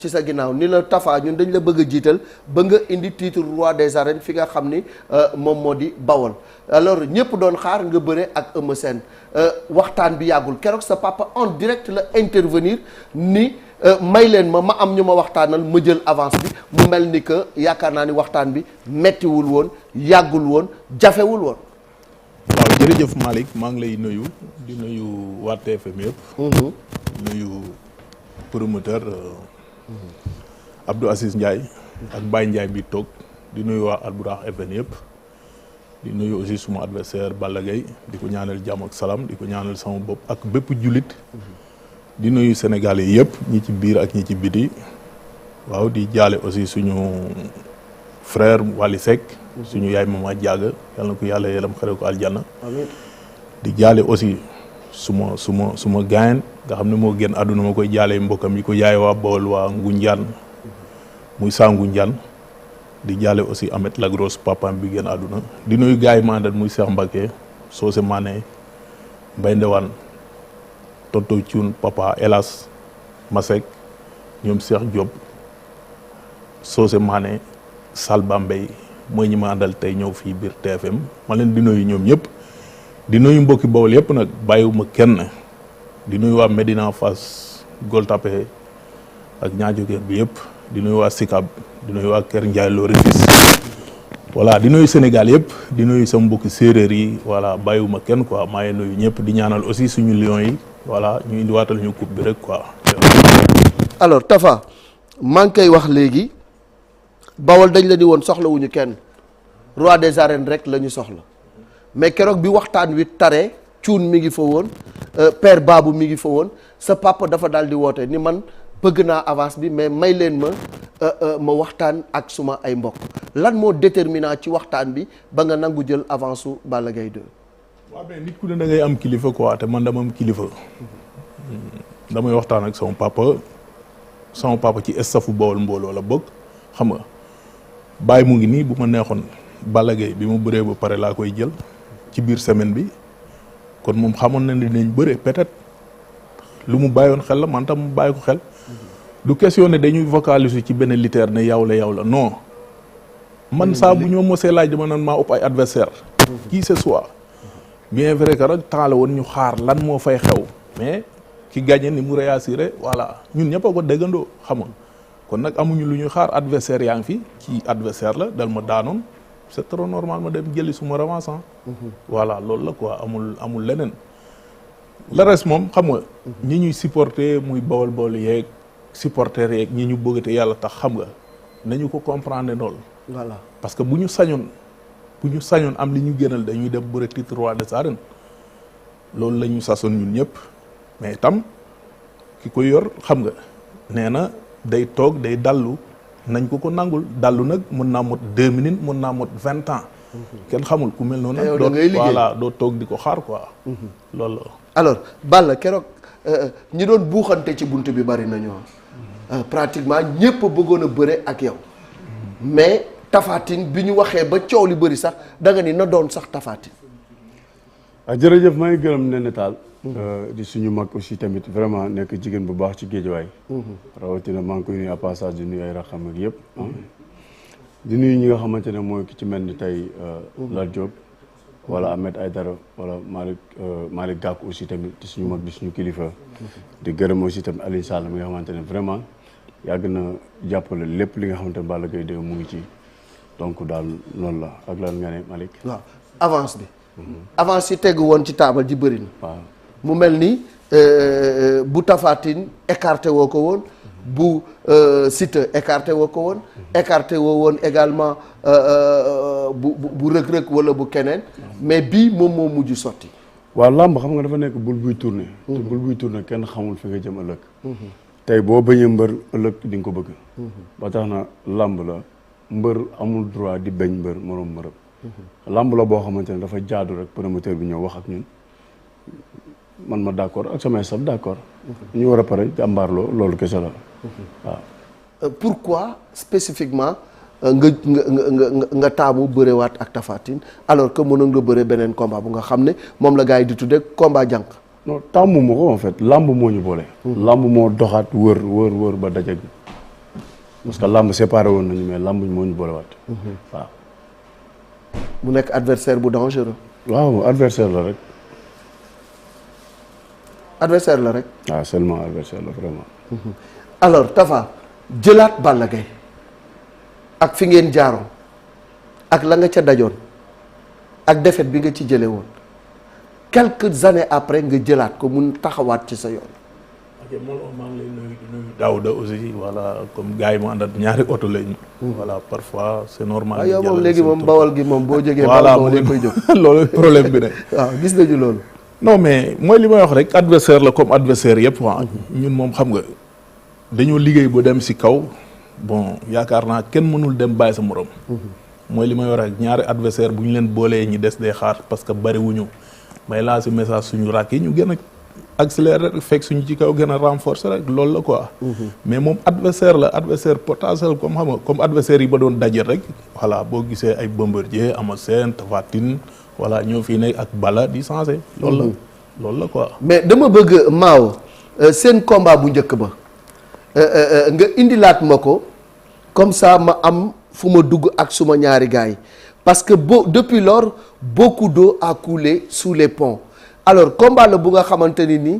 ci sa ginnaaw ni la Tapha ñun dañ la bëgg a jiital ba nga indi titre roi des arènes fi nga xam ni moom moo di Bawol alors ñëpp doon xaar nga bëre ak Eumeu Sène waxtaan bi yàggul keroog sa papa en direct la intervenir ni may leen ma am ñu ma waxtaanal ma jël avance bi mu mel ni que yaakaar naa ni waxtaan bi mettiwul woon yàggul woon jafewul woon. waaw jërëjëf Malick maa ngi lay nuyu di nuyu waa TFM yëpp. nuyu promoteur Abdou Aziz Ndiaye ak Baye Ndiaye bi toog di nuyu waa Albourakh FM yëpp. di nuyu aussi suma adversaire Balla Gaye di ko ñaanal jàmm ak salaam di ko ñaanal sama bopp ak bépp jullit. di nuyu Sénégalais yëpp ñi ci biir ak ñi ci biti. waaw di jaale aussi suñu frère Wally Seck. suñu yaay Mama Diaga yal na ko yàlla yelam xare ko aljanna. amiin di jaale aussi suma gaayen nga xam ne moo génn àdduna ma koy jaale mbokkam yi ko yaay waa Bawol waa Ngunjaan muy saa Ngunjaan di jaale aussi Ahmed Lagros papaam bi génn àdduna di nuyu gars yi mandat muy Cheikh Mbacké Socé Mané Mbaye Ndewane Tonto Thioune papa Elas Masek ñoom Cheikh Diop Socé Mané Salba Mbaye mooy ñi ma àndal tey ñëw fii biir TFM ma leen di nuyu ñoom ñëpp di nuyu mbokki Bawol yëpp nag bàyyiwuma kenn di nuyu waa Médina Fass Gueule Tapée ak ñaajogeer bi yëpp di nuyu waa Sicap di nuyu waa Kër Ndiaye Lo Rufisque voilà di nuyu Sénégal yëpp di nuyu sama mbokki séeréer yi voilà bàyyiwuma kenn quoi maa ngi nuyu ñëpp di ñaanal aussi suñu lions yi voilà ñu indi waatal ñu coupe bi rek quoi. alors Tapha maa ngi koy wax léegi Bawol dañ la di woon soxlawuñu kenn roi des arènes rek la ñu soxla mais keroog bi waxtaan wi taree cuun mi ngi fa woon père Babou mi ngi fa woon sa papa dafa daal di woote ni man bëgg naa avance bi mais may leen ma waxtaan ak suma ay mbokk lan moo déterminant ci waxtaan bi ba nga nangu jël avance su Balla Gaye 2. waaw mais nit ku ne da ngay am kilifa quoi te man dama am kilifa damay waxtaan ak sama papa ci staffu Bawol mbooloo la bokk xam nga bàyyi mu ngi nii bu ma neexoon Balla Gaye bi ma bëree ba pare laa koy jël ci biir semaine bi kon moom xamoon na ne dinañ bëree peut-être lu mu bàyyoon xel la man tam mu bàyyi ko xel du question ne dañuy vocaliser ci benn lutteur ne yow la non man saa bu ñoo mosee laaj dama naan maa ëpp ay adversaire qui ce soit bien vrai que rek temps la woon ñu xaar lan moo fay xew mais ki gagné ni mu réussir voilà ñun ñëpp a ko déggandoo xam nga kon nag amuñu lu ñuy xaar adversaire yaa ngi fi ci adversaire la dal ma daanoon c'est trop normal ma dem jëli suma revanche voilà loolu la quoi amul leneen le reste moom xam nga ñi ñuy supporter muy Bawol yeeg supporter yeeg ñi ñu bëgg te yàlla tax xam nga nañu ko comprendre lool. voilà parce que bu ñu sañoon am li ñu gënal dañuy dem bëre titre roi des arènes loolu la ñu sasoon ñun ñëpp mais itam ki ko yor xam nga nee na day toog day dallu nañ ko nangul dallu nag mën naa mot 2 minutes mën naa mot 20 ans. kenn xamul ku mel noonu. doo toog di ko xaar quoi. loolu la. alors Balla keroog ñi doon buuxante ci bunt bi bari nañu pratiquement ñëpp bëggoon a bëre ak yow mais Tapha Tine bi ñu waxee ba coow li bëri sax da nga ni na doon sax Tapha Tine. jërëjëf maa ngi gërëm Néné Tall di suñu mag aussi tamit vraiment nekk jigéen bu baax ci géejawaay. rawatina maa ngi koy nuyu à passage di nuyu ay raxam ak yëpp. di nuyu ñi nga xamante ne mooy ki ci mel ni tey Lat Diop wala Ahmed Aïdara wala Malick Gakou aussi tamit di suñu mag di suñu kilifa. di gërëm aussi tamit Alioune Sall mi nga xamante ne vraiment yàgg na jàppale lépp li nga xamante ne Balla Gaye 2 mu ngi ci donc daal loolu la ak lan nga ne Malick. waaw avance bi. avance yi tegu woon ci taabal ji bëri na. waaw mu mel ni bu Tapha Tine écarté woo ko woon bu Siteu écarté woo ko woon écarté woo woon également bu Reug wala bu keneen mais bii moom moo mujj sotti. waaw làmb xam nga dafa nekk bul buy tourné. te bul buy tourné kenn xamul fi nga jëm ëllëg. tey boo bañee mbër ëllëg di nga ko bëgg. ba tax na làmb la mbër amul droit di bañ mbër moroom mbërëm. làmb la boo xamante ne dafa jaadu rek promoteur bi ñëw wax ak ñun man ma d'accord ak samay sab d'accord. ñu war a pare jàmbaarloo loolu kese la waaw. pourquoi spécifiquement nga taamu bërewaat ak Tapha Tine alors que mënoon nga bëre beneen combat bu nga xam ne moom la gars yi di tuddee combat jànq. non taamu ma ko en fait làmb moo ñu boole. làmb moo doxaat wër ba daje parce que làmb séparé woon nañu mais làmb moo ñu boolewaat. waaw. mu nekk adversaire bu dangereux. waaw adversaire la rek. adversaire la rek. waaw seulement adversaire la vraiment. alors Tapha jëlaat Balla Gaye ak fi ngeen jaaroon ak la nga ca dajoon ak défaite bi nga ci jëlee woon quelques années après nga jëlaat ko mun taxawaat ci sa yoon. ok maa ngi lay nuyu Daouda aussi voilà comme gars yi mu àndat ñaari oto lañu. voilà parfois c'est normal. waaw yow moom léegi moom bawal gi moom boo jógee. voilà bawal moo koy jóg. loolu problème bi ne. waaw gis nañu loolu. non mais mooy li may wax rek adversaire la comme adversaire yëpp waa ñun moom xam nga dañoo liggéey ba dem si kaw bon yaakaar naa kenn mënul dem bàyyi sa morom. mooy li may wax rek ñaari adversaire bu ñu leen boolee ñi des day xaar parce que bari wuñu may laa si message suñu rakk yi ñu gën a accélérer rek fekk suñu ci kaw gën a renforcer rek loolu la quoi. mais moom adversaire la adversaire potentiel comme xam nga comme adversaire yi ba doon daje rek voilà boo gisee ay Bombardier Ama Sène Tapha Tine voilà ñoo fii nekk ak Balla di changé. loolu la quoi. mais dama bëgg Mao seen combat bu njëkk ba nga indilaat ma ko comme ça ma am fu ma dugg ak suma ñaari gars yi parce que depuis lors beaucoup d'eau a coulé sous les ponts alors combat la bu nga xamante ni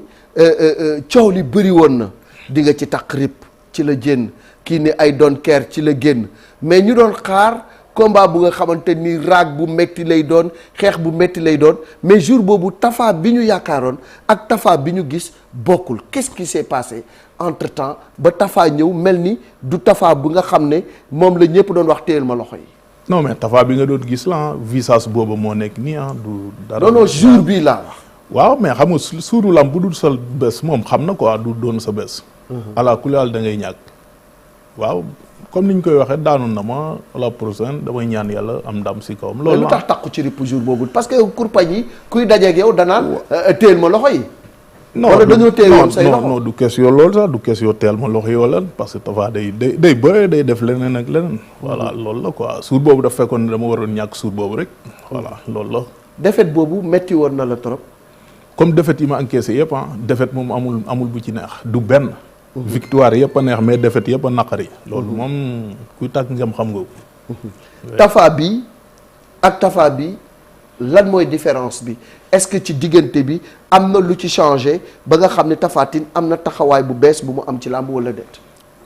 coow li bëri woon na di nga ci takk rip ci la génn kii ni ay doon keer ci la génn mais ñu doon xaar. combat bu nga xamante ni raag bu metti lay doon xeex bu metti lay doon mais jour boobu Tapha bi ñu yaakaaroon ak Tapha bi ñu gis bokkul qu'est-ce qui s'est passé entre temps ba Tapha ñëw mel ni du Tapha bu nga xam ne moom la ñëpp doon wax téyel ma loxo yi. non mais Tapha bi nga doon gis la visage boobu moo nekk nii du dara. non jour bii laa wax. waaw mais xam nga suuru lam bu dul sa bés moom xam na quoi du doon sa bés. ala kulli da ngay ñàkk waaw. comme ni ñu koy waxee daanoon na ma la prochaine damay ñaan yàlla am ndam si kawam. loolu lu tax takku ci ripp jour boobu parce que kurpañ yi kuy dajeeg yow danaan téel ma loxo yi. wala dañoo téel woon say loxo non du question loolu sax du question teel ma loxo yi wala parce que Tapha day bëre day def leneen ak leneen. voilà loolu la quoi suur boobu daf fekkoon ne dama waroon ñàkk suur boobu rek. voilà loolu la. défaite boobu metti woon na la trop. comme défaite yi ma encaissé yëpp défaite moom amul bu ci neex du benn. victoire yëpp a neex mais défaite yëpp a naqari. loolu moom kuy tàkk ngam xam nga ko. Tapha bi ak Tapha bi lan mooy différence bi est-ce que ci diggante bi am na lu ci changé ba nga xam ne Tapha Tine am na taxawaay bu bees bu mu am ci làmb wala déet.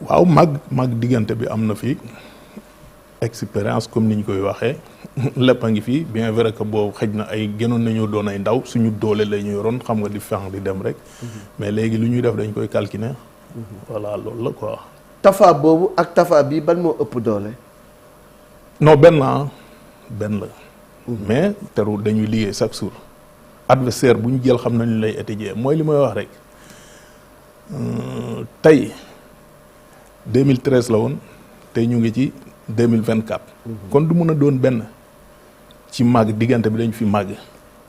waaw mag diggante bi am na fi expérience comme ni ñu koy waxee lépp a ngi fi bien vrai que boobu xëj na ay gënoon nañu doon ay ndaw suñu doole la ñu yoroon xam nga di fex di dem rek. mais léegi lu ñuy def dañ koy calculer. voilà loolu la quoi. Tapha boobu ak Tapha bi ban moo ëpp doole. non benn la. mais teru dañuy liggéey chaque jour. adversaire bu ñu jël xam nañu lay étudier mooy li may wax rek tey 2013 la woon tey ñu ngi ci 2024. kon du mun a doon benn ci màgg diggante bi dañ fi màgg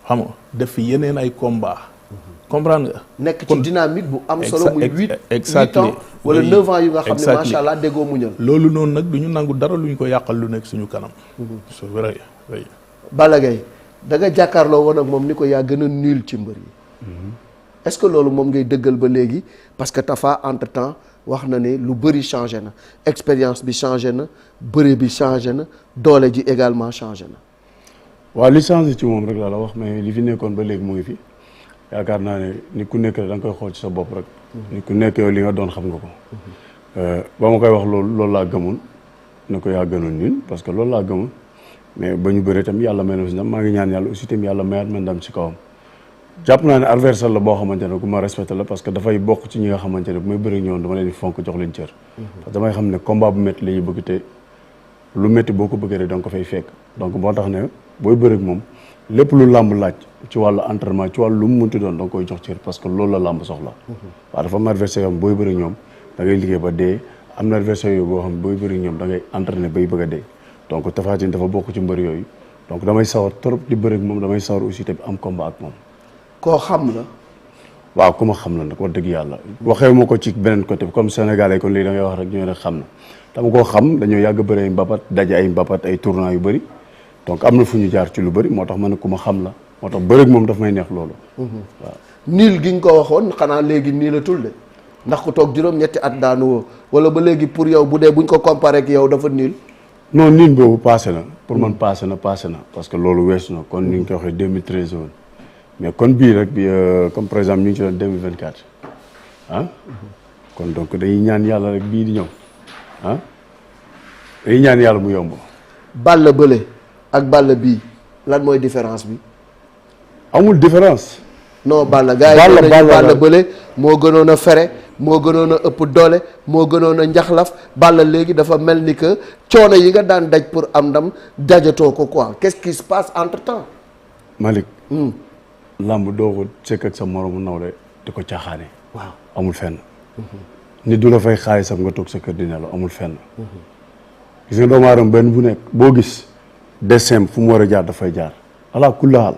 xam nga def fi yeneen ay combat comprendre nga. nekk ci dynamique bu am solo muy 8 ans wala 9 ans yu nga xam ne macha allah déggoo muñal. loolu noonu nag du ñu nangu dara lu ñu ko yàqal lu nekk suñu kanam. c'est vrai oui. Balla Gaye da nga jàkkaarloo woon ak moom ni ko yaa gën a nul ci mbër yi. est-ce que loolu moom ngay dëggal ba léegi parce que Tapha entre temps wax na ne lu bëri changé na expérience bi changé na bëre bi changé na doole ji également changé na. waaw li changé ci moom rek laa la wax mais li fi nekkoon ba léegi mu ngi fi. yaakaar naa ne nit ku nekk da nga koy xool ci sa bopp rek. nit ku nekk yow li nga doon xam nga ko. ba ma koy wax loolu laa gëmoon ne ko yaa gënoon ñun parce que loolu laa gëmoon mais ba ñu bëree tam yàlla may na si ndam maa ngi ñaan yàlla aussi tam yàlla mayaat ma ndam ci kawam. jàpp naa ne adversaire la boo xamante ne ku ma respecté la parce que dafay bokk ci ñi nga xamante ne bu may bëri ñoom dama leen di fonk jox leen cër. parce que damay xam ne combat bu métti la ñuy bëgg te lu métti boo ko bëggee rek da nga ko fay fekk donc moo tax ne booy bëri moom. lépp lu làmb laaj ci wàllu entraînement ci wàllu lu mu munti doon da nga koy jox cër parce que loolu la làmb soxla. waaw dafa am adversaire yoo booy bëri ñoom da ngay liggéey ba dee am na adversaire yooyu boo xam ne booy bëri ñoom da ngay entraîner bay bëgg a dee donc Tapha Tine dafa bokk ci mbër yooyu donc damay sawar trop di bëri ak moom damay sawar aussi tamit am combat ak moom. koo xam la. waaw ku ma xam la nag wax dëgg yàlla. waxee ma ko ci beneen côté comme Sénégalais kon léegi da ngay wax rek ñu ne xam na dama koo xam dañoo yàgg bëri ay mbapat daje ay mbapat ay tournois yu bëri. donc am na fu ñu jaar ci lu bëri moo tax ma ne ku ma xam la moo tax bëreeg moom daf may neex loolu. waaw niil gi nga ko waxoon xanaa léegi niilatul de. ndax ku toog juróom-ñetti at daanu woo wala ba léegi pour yow bu dee buñ ko comparé ak yow dafa niil. non niin boobu passé na pour man passé na parce que loolu weesu na kon ni nga ko waxee 2013 woon mais kon bii rek bi comme par exemple ñu ngi ci doon 2024 ah kon donc dañuy ñaan yàlla rek bii di ñëw ah dañuy ñaan yàlla mu yomb. Balla bële ak Balla bii lan mooy différence bi. amul différence. non Balla gars yi Balla bële moo gënoon a fere moo gënoon a ëpp doole moo gënoon a njaxlaf Balla léegi dafa mel ni que coono yi nga daan daj pour am ndam dajatoo ko quoi qu'est-ce qui se passe entre temps. Malick. lamb doo ko sekk ak sa moromu nawle di ko caaxaane. waaw amul fenn. nit du la fay xaalisam nga toog sa kër di nelaw amul fenn. gis nga doomu aadama benn bu nekk boo gis dessin fu mu war a jaar dafay jaar ala kulli haal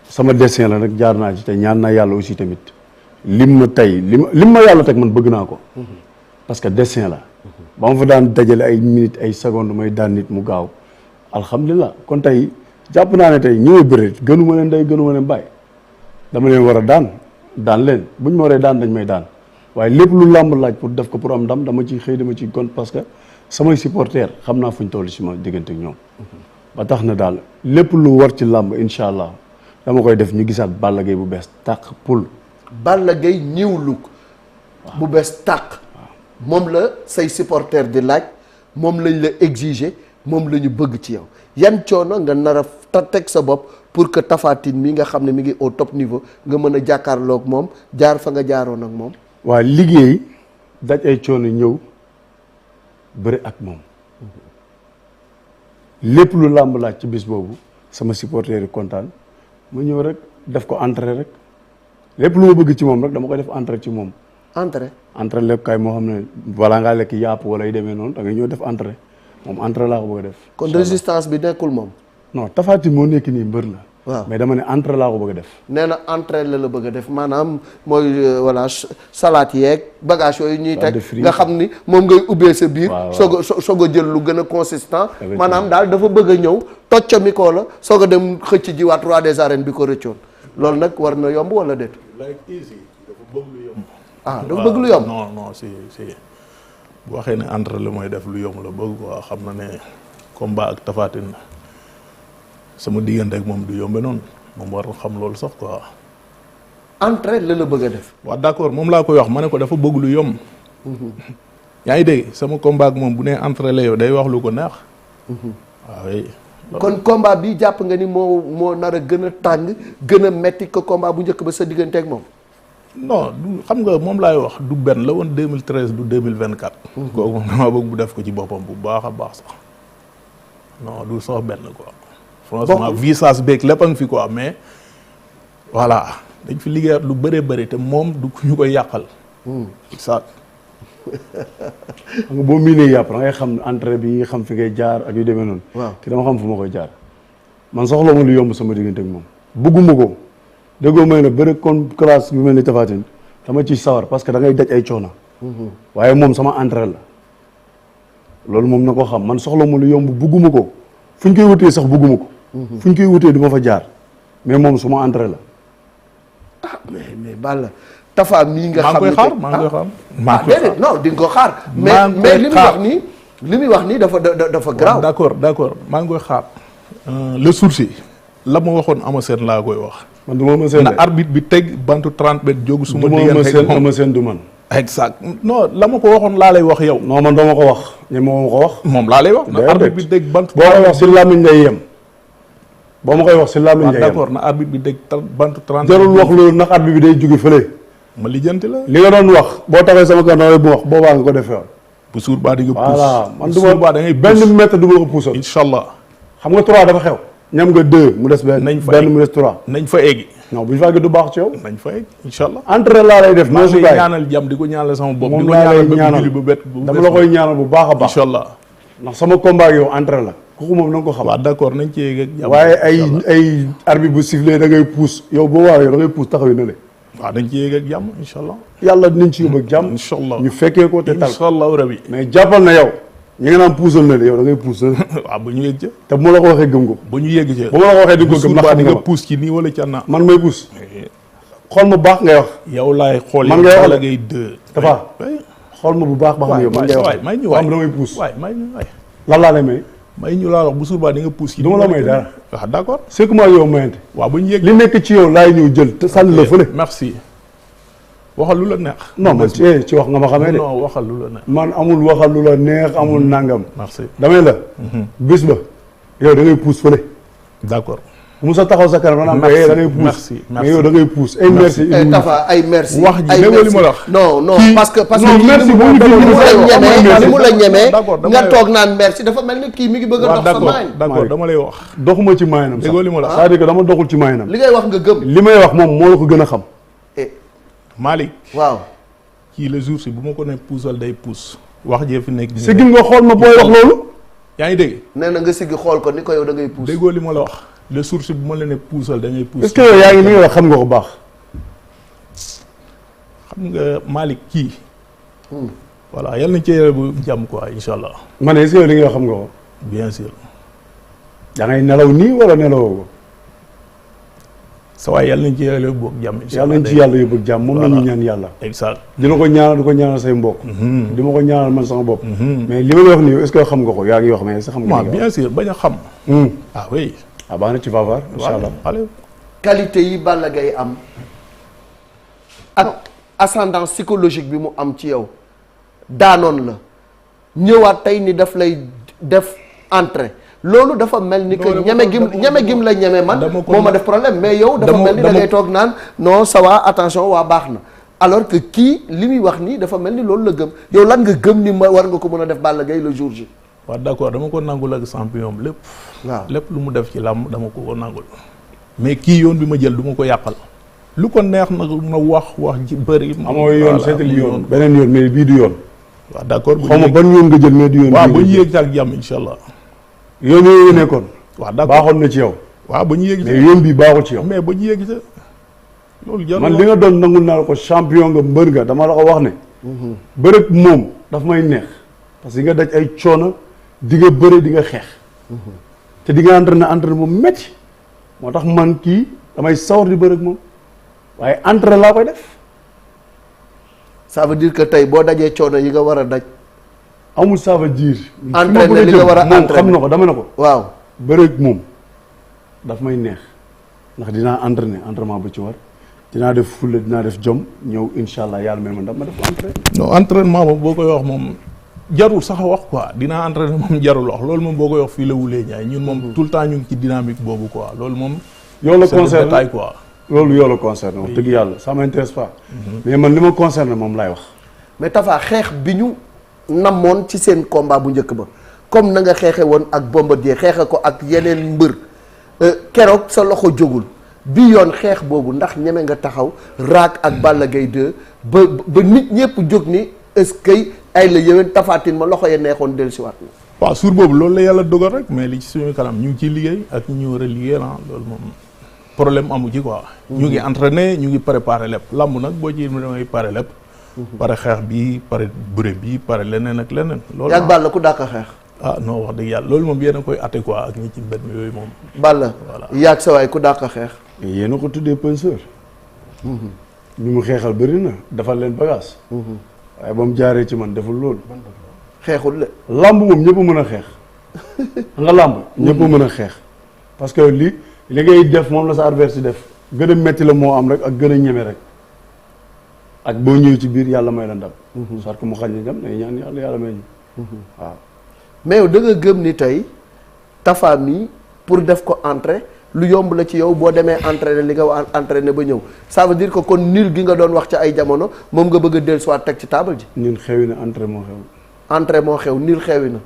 sama dessin la nag jaar naa ci te ñaan naa yàlla aussi tamit lim ma yàlla teg man bëgg naa ko. parce que dessin la. ba ma fa daan dajale ay minutes ay secondes may daan nit mu gaaw alhamdulilah kon tey jàpp naa ne tey ñi may bëre gënu ma leen day gënu ma leen bàyyi dama leen war a daan leen buñ ma waree daan dañ may daan waaye lépp lu làmb laaj pour def ko pour am ndam dama ciy xëy dama ciy gont parce que samay supporters xam naa fuñ toll si ma diggante ak ñoom. ba tax na daal lépp lu war ci làmb incha allah dama koy def ñu gisaat Balla Gaye bu bees tàq pul. Balla Gaye ñëw look bu bees tàq. moom la say supporters di laaj moom lañ la exiger moom la ñu bëgg ci yow yan coono nga nar a teg sa bopp pour que Tapha Tine mi nga xam ne mi ngi au top niveau nga mën a jàkkaarloog moom jaar fa nga jaaroon ak moom. waa liggéey daj ay coono ñëw bëri ak moom lépp lu làmb laaj ci bis boobu sama supporters yi kontaan mu ñëw rek def ko entrée rek lépp lu ma bëgg ci moom rek dama koy def entrée ci moom. entrée lekkukaay moo xam ne balaa ngaa lekk yàpp wala yu demee noonu da ngay ñëw def entrée moom entrée laa ko bëgg a def. kon résistance bi nekkul moom. non Tapha Tine moo nekk nii mbër la. waaw mais dama ne entrée laa ko bëgg a def. nee na entrée la bëgg a def maanaam mooy voilà salade yeeg bagage yooyu ñuy teg nga xam ni moom ngay ubbee sa biir. soog a jël lu gën a consistant. maanaam daal dafa bëgg a ñëw toccami koo la soog a dem xëcc jiwaat roi des arènes bi ko rëccoon loolu nag war na yomb wala déet. dafa bëgg lu yomb. non si bu waxee ne entre la mooy def lu yomb la bëgg quoi xam na ne combat ak Tapha Tine sama diggante ak moom du yombe noonu moom war na xam loolu sax quoi. entrée la bëgg a def. waaw d'accord moom laa koy wax ma ne ko dafa bëgg lu yomb. yaa ngi dégg sama combat ak moom bu nee entrée la yow day wax lu ko neex. waaw kon combat bi jàpp nga ni moo nar a gën a tàng gën a metti ko combat bu njëkk ba sa diggante ak moom. non du xam nga moom laay wax du benn la woon 2013 du 2024. kooku moom dama bëgg bu def ko ci boppam bu baax a baax sax non du sax benn quoi. franchement visage beeg lépp a ngi fi quoi mais voilà dañ fi liggéeyaat lu bëree bëri te moom du ñu koy yàqal. ça. xam nga boo miinee yàpp da ngay xam entrée bi nga xam fi ngay jaar ak yu demee noonu. waaw te dama xam fu ma koy jaar man soxla ma lu yomb sama diggante ak moom bëgguma ko. déggoo may na bëri kon classe bu mel ni Tapha Tine dama ciy sawar parce que da ngay daj ay coono. waaye moom sama entrée la loolu moom na ko xam man soxla ma lu yomb bugguma ko fu ñu koy wutee sax bugguma ko. fu ñu koy wutee du ma fa jaar mais moom suma entrée la. ah mais Balla Tapha mii nga xam ne maa ngi koy xaar non di nga ko xaar. mais li muy wax nii dafa garaaw. d'accord maa ngi koy xaar. le sourcil la ma waxoon Ama Sène laa koy wax. man du ma Ama Sène na arbitre bi teg bantu 30 mètres jógu suma diggante ak Ama Sène du man. exact non la ma ko waxoon laa lay wax yow. non man doo ma ko wax ñoom moo ma ko wax. moom laa lay wax. na arbitre bi teg bantu. boo koy wax si làmmiñ lay yem. boo ma koy wax si làmmiñ lay yem. d'accord na arbitre bi teg bantu 30. jarul wax loolu ndax arbitre bi day jóge fële. ma lijjanti la. li nga doon wax boo taxee sama kanam bu wax boobaa nga ko defee woon. bu suur baa di nga pousse. voilà man du ma da ngay benn mètre du ma ko puusal. incha allah. xam nga 3 dafa xew. ñam nga 2 mu des benn. benn mu des 3. nañ fa eggi. non bu ñu fàggee du baax ci yow. nañ fa egg incha allah. entrée laa lay def. maa ngi lay ñaanal jàmm di ko ñaanal sama bopp. moom laa lay ñaanal dama la koy ñaanal bu baax a baax. incha allah. ndax sama combat ak yow entrée la. kooku moom na nga ko xam. waaw d'accord nañ ci yegg ak jàmm. waaye ay arbitre bu sifflé da ngay pousse yow boo waaree yow da ngay pousse taxaw na le. waaw dañ ci yegg ak jàmm incha allah. yàlla dinañ ci yóbbu ak jàmm. incha allah ñu fekkee ko te tal. incha allah rabi. mais jàppal na yow. ñi nga naan puusal na le yow da ngay pousse na. waaw bu ñu yegg ca. te bu ma la ko waxee gëm ko. bu ñu yegg ca. bu ma la ko waxee di ko gëm ndax nga pousse ci nii wala ca naa. man may pousse. xool ma bu baax ngay wax. yow laay xool man ngay wax la ngay deux. Tafa xool ma bu baax ba xam yow man ngay wax. may ñu waay am damay puus. waay may ñu waay. lan laa lay may. may ñu laa wax bu surbaa di nga puus. du ma la may dara. waaw d'accord. c'est que yow mayante. waaw ba ñu yëg. li nekk ci yow laay ñëw jël te sànni la fële. merci. waxal lu la neex. non man ci wax nga ma xamee de. non waxal lu la neex. man amul waxal lu la neex amul nangam. merci. damay la. bis ba yow da ngay puus fële. d'accord. Moussa taxaw sa kanam naan merci da ngay puus. merci mais yow da ngay puus. ay merci Tafa ay merci. wax ji ay déggoo li ma la wax. non non parce que non merci bu ni mu la ñemee d'accord nga toog naan merci dafa mel ni kii mi ngi bëgg a dox sa maay. d'accord dama lay wax. doxuma ci maayinam sax déggoo li ma la wax. c'est-à-dire que dama doxul ci maayinam. li ngay wax nga gëm. li may wax moom moo la ko gën a xam. Malick. waaw. kii le jour si bu ma ko ne puusal day puus. wax jee fi nekk. si gin nga xool ma booy wax loolu. yaa ngi dégg. nee na nga siggi xool ko ni ko yow da ngay puus. déggoo li ma la wax. le jour si bu ma la ne puusal da ngay puus. est-ce que yow yaa ngi li ngay wax xam nga ko baax. xam nga Malick kii. voilà yal na ci yàlla bu jàmm quoi incha allah. ma ne est-ce que yow li ngay wax xam nga ko. bien sûr. da ngay nelaw nii wala nelawoo ko. sa waay yal nañ ci yàlla bu jàmm. incha allah yàlla nañ ci yàlla yóbbu ak jàmm moom la ñu ñaan yàlla. exact. di la ko ñaanal di ko ñaanal say mbokk. di ma ko ñaanal man sama bopp. mais li ma la wax nii est-ce que xam nga ko yaa ngi wax mais est-ce que xam nga. bien sûr bañ a xam. ah oui. ah baax na ci Fapal incha allah. allez. qualité yi Balla Gaye am ak ascendance psychologique bi mu am ci yow daanoon la ñëwaat tey ni daf lay def entrée loolu dafa mel ni que ñeme gim la ñeme man moo ma def problème mais yow dafa mel ni da ngay toog naan non ça va attention waa baax na alors que kii li muy wax nii dafa mel ni loolu la gëm yow lan nga gëm ni ma war nga ko mën a def Balla Gaye le jour J. waaw d'accord dama ko nangul ak champion lépp. waaw lépp lu mu def ci làmb dama ko nangul. mais kii yoon bi ma jël du ma ko yàqal. lu ko neex na wax ji bëri. amoo yoon seetal yoon beneen yoon mais bii du yoon. waaw d'accord xaw ma ban yoon nga jël mais du yoon. waaw ba ñu yéeg ci ak jàmm incha allah. yoon yooyu nekkoon. waaw d'accord baaxoon na ci yow. waaw ba ñu yéeg mais yoon bi baaxul ci yow. mais ba ñu yéeg ci loolu jarul man li nga doon nangul naa la ko champion nga mbër nga dama la ko wax ne. bërëb moom daf may neex. parce que nga daj ay coono di nga bëre di nga xeex. te di nga entraîné moom métti. moo tax man kii damay sawar di bëre ak moom waaye entraîné laa koy def. ça veut dire que tey boo dajee coono yi nga war a daj. amul ça veut dire. entraîné li nga war a moom entraîné xam na ko dama ne ko. waaw bëre ak moom daf may neex ndax dinaa entraîné entraînement bu ci war dinaa def fulla dinaa def jom ñëw incha allah yàlla may ma ndam ma def entraîné. non entraînement moom boo koy wax moom. jarul sax wax quoi dinaa entraîné moom jarul wax loolu moom boo koy wax fii la wulee ñaay ñun moom tout le temps ñu ngi ci dynamique boobu quoi loolu moom. yow la concerné détail quoi. loolu yow la concerné wax dëgg yàlla ça m'intéresse pas. mais man li ma concerné moom laay wax. mais Tafa xeex bi ñu namoon ci seen combat bu njëkk ba comme na nga xeexe woon ak Bombardier xeexe ko ak yeneen mbër keroog sa loxo jógul bi yoon xeex boobu ndax ñeme nga taxaw raak ak Balla Gaye 2 ba nit ñëpp jóg ni est-ce que ay la yëwén tafaatin ma loxo ya neexoon dellusiwaat na. waaw suur boobu loolu la yàlla dogal rek mais li ci suñu kanam ñu ngi ciy liggéey ak ñu war a liggéey la loolu moom problème amu ci quoi. ñu ngi entraîné ñu ngi préparé lépp lamb nag boo ci damay pare lépp. pare xeex bi pare bëre bi pare leneen ak leneen. loolu yàgg Balla ku dàq xeex. ah non wax dëgg yàlla loolu moom yéen a koy atte quoi ak ñi ci mbedd mi yooyu moom. Balla yàgg sa waay ku dàq xeex. yéen a ko tuddee penseur. ñu mu xeexal bëri na defal leen bagage. waaye ba mu jaaree ci man deful loolu. xeexul de. lamb moom ñëpp mën a xeex. nga lamb ñëpp mën a xeex. parce que li ngay def moom la sa adversaire def gën a metti la moo am rek ak gën a ñeme rek. ak boo ñëwee ci biir yàlla may la ndam. soit que mu xañ ñu dem day ñaan yàlla may ñu. waaw. mais yow da nga gëm ni tey Tafa mi pour def ko entrée lu yomb la ci yow boo demee entraîné li nga wax entraîné ba ñëw ça veut dire que kon nul gi nga doon wax ci ay jamono moom nga bëgg a dellusiwaat teg ci table ji. ñun xewi na entrée moo xew. entrée moo xew nul xewi na.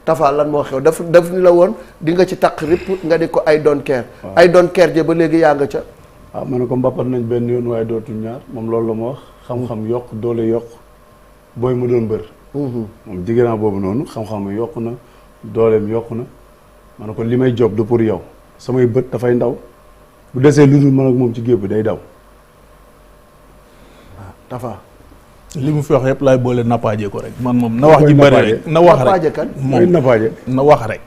Tafa lan moo xew daf ni la woon di nga ci taq rip nga di ko ay doon keer. ay doon keer je ba léegi yaa nga ca. waaw ma ne ko mbappat nañ benn yoon waaye dootul ñaar moom loolu la ma wax xam-xam yokk doole yokk booy mu doon bër. moom jigéen boobu noonu xam-xam yokk na dooleem yokk na ma ne ko li may job du pour yow samay bët dafay ndaw bu desee lu dul man ak moom ci géej bi day daw. waaw Tafa. li mu fi wax yëpp laay boole nappaaje ko rek man moom na wax ji bëri rek na wax rek nappaaje kan moom nappaaje na wax rek